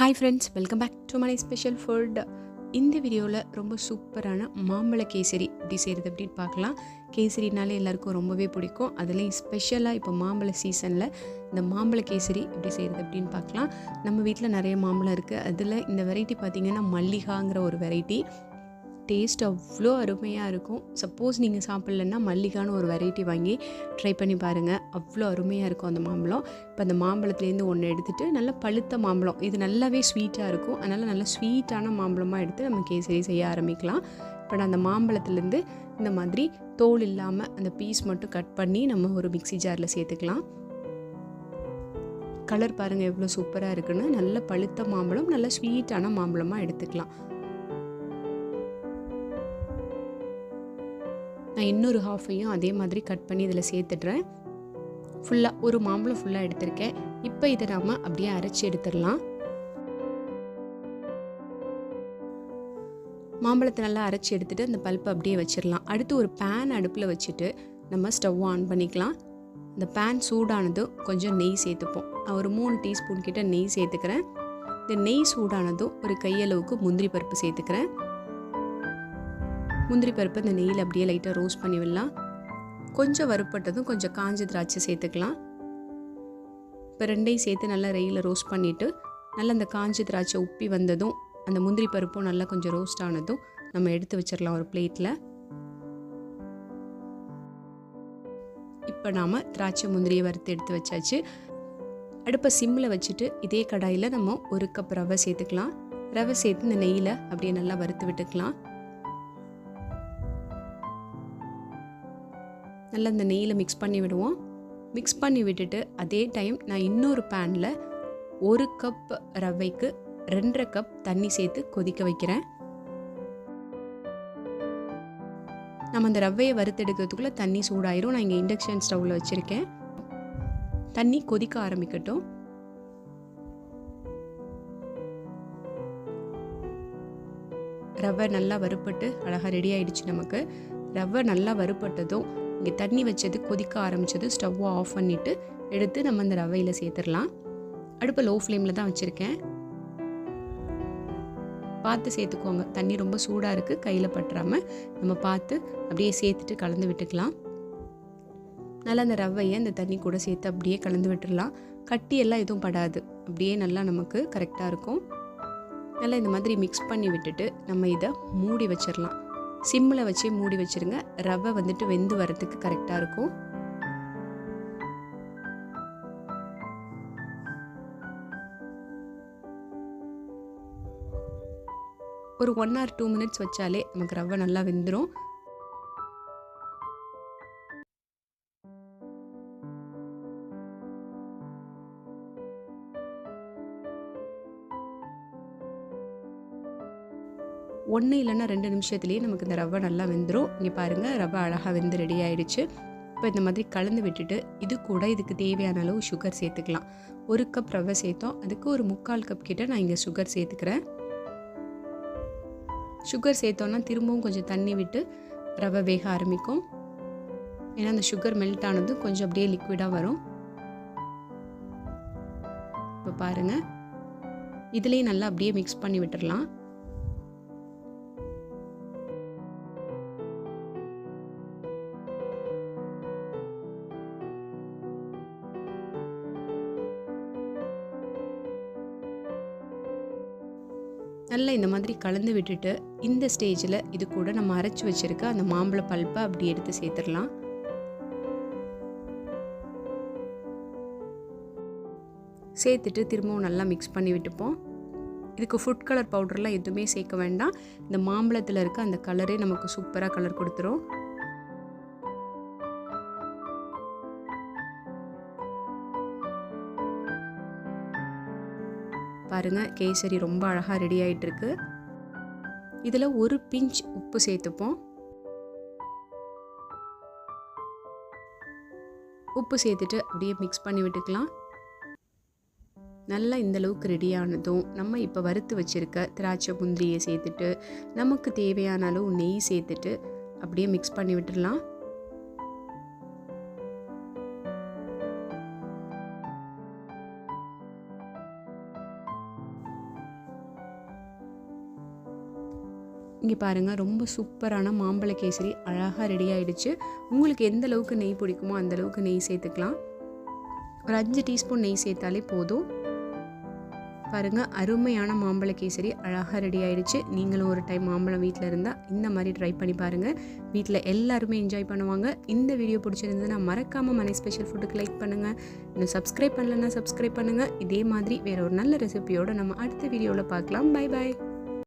Hi friends, welcome back to my special food. இந்த வீடியோவில் ரொம்ப சூப்பரான மாம்பழ கேசரி எப்படி செய்கிறது அப்படின்னு பார்க்கலாம். கேசரினாலே எல்லாருக்கும் ரொம்பவே பிடிக்கும். அதுலேயும் ஸ்பெஷலாக இப்போ மாம்பழ சீசனில் இந்த மாம்பழ கேசரி எப்படி செய்கிறது அப்படின்னு பார்க்கலாம். நம்ம வீட்டில் நிறைய மாம்பழம் இருக்குது. அதில் இந்த வெரைட்டி பார்த்திங்கன்னா மல்லிகாங்கிற ஒரு வெரைட்டி. டேஸ்ட் அவ்வளோ அருமையாக இருக்கும். சப்போஸ் நீங்கள் சாப்பிட்லன்னா மல்லிகான்னு ஒரு வெரைட்டி வாங்கி ட்ரை பண்ணி பாருங்கள். அவ்வளோ அருமையாக இருக்கும் அந்த மாம்பழம். இப்போ அந்த மாம்பழத்துலேருந்து ஒன்று எடுத்துகிட்டு நல்லா பழுத்த மாம்பழம், இது நல்லாவே ஸ்வீட்டாக இருக்கும். அதனால் நல்லா ஸ்வீட்டான மாம்பழமாக எடுத்து நம்ம கேசரி செய்ய ஆரம்பிக்கலாம். இப்போ நான் அந்த மாம்பழத்துலேருந்து இந்த மாதிரி தோல் இல்லாமல் அந்த பீஸ் மட்டும் கட் பண்ணி நம்ம ஒரு மிக்ஸி ஜாரில் சேர்த்துக்கலாம். கலர் பாருங்கள் எவ்வளோ சூப்பராக இருக்குன்னு. நல்ல பழுத்த மாம்பழம், நல்ல ஸ்வீட்டான மாம்பழமாக எடுத்துக்கலாம். நான் இன்னொரு ஹாஃபையும் அதே மாதிரி கட் பண்ணி இதில் சேர்த்துடுறேன். ஃபுல்லாக ஒரு மாம்பழம் ஃபுல்லாக எடுத்திருக்கேன். இப்போ இதை நாம் அப்படியே அரைச்சி எடுத்துடலாம். மாம்பழத்தை நல்லா அரைச்சி எடுத்துகிட்டு அந்த பல்ப்பை அப்படியே வச்சிடலாம். அடுத்து ஒரு பேன் அடுப்பில் வச்சுட்டு நம்ம ஸ்டவ் ஆன் பண்ணிக்கலாம். இந்த பேன் சூடானதும் கொஞ்சம் நெய் சேர்த்துப்போம். நான் ஒரு 3 டீஸ்பூன் கிட்ட நெய் சேர்த்துக்கிறேன். இந்த நெய் சூடானதும் ஒரு கையளவுக்கு முந்திரி பருப்பு சேர்த்துக்கிறேன். முந்திரி பருப்பு இந்த நெய்யில் அப்படியே லைட்டாக ரோஸ்ட் பண்ணி விடலாம். கொஞ்சம் வறுப்பட்டதும் கொஞ்சம் காஞ்ச திராட்சை சேர்த்துக்கலாம். இப்போ ரெண்டையும் சேர்த்து நல்லா நெய்யில் ரோஸ்ட் பண்ணிவிட்டு நல்லா அந்த காஞ்ச திராட்சை உப்பி வந்ததும் அந்த முந்திரி பருப்பும் நல்லா கொஞ்சம் ரோஸ்ட் ஆனதும் நம்ம எடுத்து வச்சிடலாம் ஒரு பிளேட்டில். இப்போ நாம் திராட்சை முந்திரியை வறுத்து எடுத்து வச்சாச்சு. அடுப்பை சிம்மில் வச்சுட்டு இதே கடாயில் நம்ம 1 கப் ரவை சேர்த்துக்கலாம். ரவை சேர்த்து இந்த நெய்யில் அப்படியே நல்லா வறுத்து விட்டுக்கலாம். நல்லா இந்த நெய்யில் மிக்ஸ் பண்ணி விடுவோம். மிக்ஸ் பண்ணி விட்டுட்டு அதே டைம் நான் இன்னொரு பேனில் 1 கப் ரவைக்கு 2.5 கப் தண்ணி சேர்த்து கொதிக்க வைக்கிறேன். நம்ம அந்த ரவையை வறுத்தெடுக்கிறதுக்குள்ளே தண்ணி சூடாயிரும். நான் இங்கே இண்டக்ஷன் ஸ்டவ்வில் வச்சுருக்கேன். தண்ணி கொதிக்க ஆரம்பிக்கட்டும். ரவை நல்லா வறுப்பட்டு அழகாக ரெடி ஆகிடுச்சு. நமக்கு ரவை நல்லா வறுப்பட்டதும் இங்கே தண்ணி வச்சது கொதிக்க ஆரம்பித்தது ஸ்டவ்வை ஆஃப் பண்ணிவிட்டு எடுத்து நம்ம அந்த ரவையில் சேர்த்துடலாம். அடுப்பை லோ ஃப்ளேமில் தான் வச்சுருக்கேன். பார்த்து சேர்த்துக்கோங்க. தண்ணி ரொம்ப சூடாக இருக்குது, கையில் பற்றாமல் நம்ம பார்த்து அப்படியே சேர்த்துட்டு கலந்து விட்டுக்கலாம். நல்லா அந்த ரவையை அந்த தண்ணி கூட சேர்த்து அப்படியே கலந்து விட்டுடலாம். கட்டியெல்லாம் எதுவும் படாது, அப்படியே நல்லா நமக்கு கரெக்டாக இருக்கும். நல்லா இந்த மாதிரி மிக்ஸ் பண்ணி விட்டுட்டு நம்ம இதை மூடி வச்சிடலாம். சிம்மில் வச்சே மூடி வச்சுருங்க. ரவை வந்துட்டு வெந்து வரத்துக்கு கரெக்டாக இருக்கும். ஒரு 1 or 2 மினிட்ஸ் வச்சாலே நமக்கு ரவை நல்லா வெந்துடும். ஒன்று இல்லைன்னா 2 நிமிஷத்துலேயே நமக்கு இந்த ரவை நல்லா வெந்துடும். இங்கே பாருங்கள், ரவை அழகாக வெந்து ரெடி ஆகிடுச்சு. இப்போ இந்த மாதிரி கலந்து விட்டுட்டு இது கூட இதுக்கு தேவையான அளவு சுகர் சேர்த்துக்கலாம். 1 கப் ரவை சேர்த்தோம், அதுக்கு ஒரு 3/4 கப் கிட்ட நான் இங்கே சுகர் சேர்த்துக்கிறேன். சுகர் சேர்த்தோன்னா திரும்பவும் கொஞ்சம் தண்ணி விட்டு ரவை வேக ஆரம்பிக்கும். ஏன்னா அந்த சுகர் மெல்ட் ஆனதும் கொஞ்சம் அப்படியே லிக்விடாக வரும். இப்போ பாருங்கள், இதுலேயும் நல்லா அப்படியே மிக்ஸ் பண்ணி விட்டுடலாம். நல்லா இந்த மாதிரி கலந்து விட்டுட்டு இந்த ஸ்டேஜில் இது கூட நம்ம அரைச்சி வச்சுருக்க அந்த மாம்பழ பல்ப்பை அப்படி எடுத்து சேர்த்துடலாம். சேர்த்துட்டு திரும்பவும் நல்லா மிக்ஸ் பண்ணி விட்டுப்போம். இதுக்கு ஃபுட் கலர் பவுடர்லாம் எதுவுமே சேர்க்க வேண்டாம். இந்த மாம்பழத்தில் இருக்க அந்த கலரே நமக்கு சூப்பராக கலர் கொடுத்துரும். பாருங்கள், கேசரி ரொம்ப அழகாக ரெடி ஆகிட்டுருக்கு. இதில் ஒரு பிஞ்ச் உப்பு சேர்த்துப்போம். உப்பு சேர்த்துட்டு அப்படியே மிக்ஸ் பண்ணி விட்டுக்கலாம். நல்லா இந்தளவுக்கு ரெடியானதும் நம்ம இப்போ வறுத்து வச்சுருக்க திராட்சை முந்திரியை சேர்த்துட்டு நமக்கு தேவையான அளவு நெய் சேர்த்துட்டு அப்படியே மிக்ஸ் பண்ணி விட்டுடலாம். இங்கே பாருங்கள், ரொம்ப சூப்பரான மாம்பழ கேசரி அழகாக ரெடி ஆகிடுச்சு. உங்களுக்கு எந்த அளவுக்கு நெய் பிடிக்குமோ அந்தளவுக்கு நெய் சேர்த்துக்கலாம். ஒரு 5 டீஸ்பூன் நெய் சேர்த்தாலே போதும். பாருங்கள், அருமையான மாம்பழ கேசரி அழகாக ரெடி ஆகிடுச்சு. நீங்களும் ஒரு டைம் மாம்பழம் வீட்டில் இருந்தால் இந்த மாதிரி ட்ரை பண்ணி பாருங்கள். வீட்டில் எல்லாருமே என்ஜாய் பண்ணுவாங்க. இந்த வீடியோ பிடிச்சிருந்ததுன்னா மறக்காமல் மனை ஸ்பெஷல் ஃபுட்டுக்கு லைக் பண்ணுங்கள். இன்னும் சப்ஸ்கிரைப் பண்ணலன்னா சப்ஸ்கிரைப் பண்ணுங்கள். இதே மாதிரி வேறு ஒரு நல்ல ரெசிபியோடு நம்ம அடுத்த வீடியோவில் பார்க்கலாம். Bye bye.